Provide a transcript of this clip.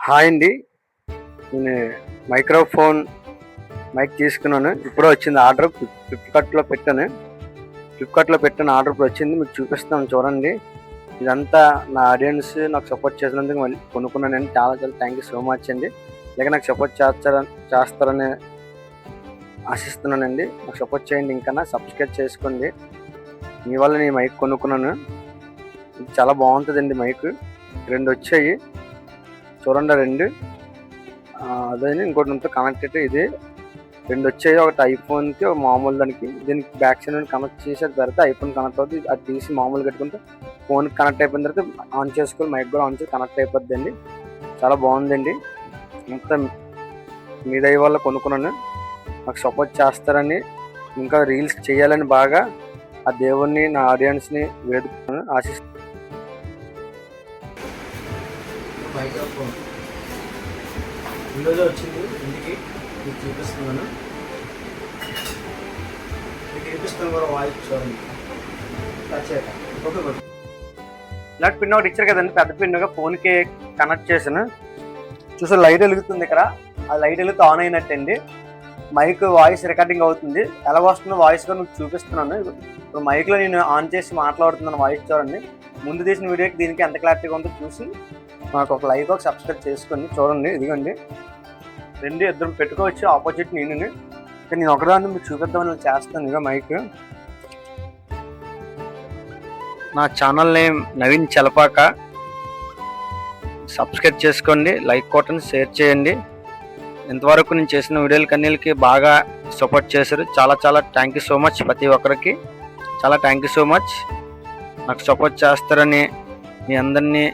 Hi అండి. నేను microphone mic తీసుకున్నాను. ఇప్పుడే వచ్చింది ఆర్డర్. ఫ్లిప్కార్ట్లో పెట్టాను ఆర్డర్. ఇప్పుడు వచ్చింది, మీకు చూపిస్తాను చూడండి. ఇదంతా నా ఆడియన్స్ నాకు సపోర్ట్ చేసినందుకు మళ్ళీ కొనుక్కున్నానండి. చాలా చాలా థ్యాంక్ యూ సో మచ్ అండి. ఇలాగే నాకు సపోర్ట్ చేస్తారని ఆశిస్తున్నానండి. నాకు సపోర్ట్ చేయండి, ఇంకా సబ్స్క్రైబ్ చేసుకోండి. మీ వల్ల నేను మైక్ కొనుక్కున్నాను. ఇది చాలా బాగుంటుందండి మైక్. 2 వచ్చాయి చూడండి. 2 అదే ఇంకోటి ఉంటే కనెక్ట్ ఇది 2 వచ్చాయి. ఒకటి ఐఫోన్కి, ఒక మామూలు దానికి. దీనికి బ్యాక్ సైడ్ కనెక్ట్ చేసిన తర్వాత ఐఫోన్ కనెక్ట్ అవుతుంది. అది తీసి మామూలు కట్టుకుంటే ఫోన్కి కనెక్ట్ అయిపోయిన తర్వాత ఆన్ చేసుకొని మైక్ కూడా ఆన్ చేసి కనెక్ట్ అయిపోద్ది అండి. చాలా బాగుందండి. మొత్తం మీ దయ వల్ల కొనుక్కున్నాను. నాకు సపోర్ట్ చేస్తారని, ఇంకా రీల్స్ చేయాలని బాగా ఆ దేవుణ్ణి, నా ఆడియన్స్ని వేడుకున్నాను, ఆశిస్తున్నాను. మైక్రోఫోన్ విండోలో వచ్చింది. ఇంటికి మీకు చూపిస్తున్నాను. మీకు చూపిస్తాను కూడా వాయిస్ చూడండి. ఓకే, ఇలాంటి పిన్ ఒకటి ఇచ్చారు కదండి, పెద్ద పిన్నుగా ఫోన్కి కనెక్ట్ చేసాను. చూసా లైట్ వెలుగుతుంది ఇక్కడ. ఆ లైట్ వెలుగుతూ ఆన్ అయినట్టండి. మైక్ వాయిస్ రికార్డింగ్ అవుతుంది. ఎలా వస్తుందో వాయిస్ కూడా మీకు చూపిస్తున్నాను. ఇప్పుడు మైక్లో నేను ఆన్ చేసి మాట్లాడుతున్నాను. వాయిస్ చూడండి. ముందు తీసిన వీడియోకి దీనికి ఎంత క్లారిటీగా ఉందో చూసి నాకు ఒక లైక్, ఒక సబ్స్క్రైబ్ చేసుకోండి. చూడండి, ఇదిగోండి. 2 ఇద్దరు పెట్టుకోవచ్చు, ఆపోజిట్ నేను ఒకదాన్ని మీకు చూపిద్దామని చేస్తాను. ఇక మైక్. నా channel name Naveen Chalapaka. Subscribe చేసుకోండి, లైక్ కొట్టండి, షేర్ చేయండి. ఇంతవరకు నేను చేసిన వీడియోలకన్నిటికి బాగా సపోర్ట్ చేశారు. చాలా చాలా థ్యాంక్ యూ సో మచ్. ప్రతి ఒక్కరికి చాలా థ్యాంక్ యూ సో మచ్. నాకు సపోర్ట్ చేస్తారని మీ అందరినీ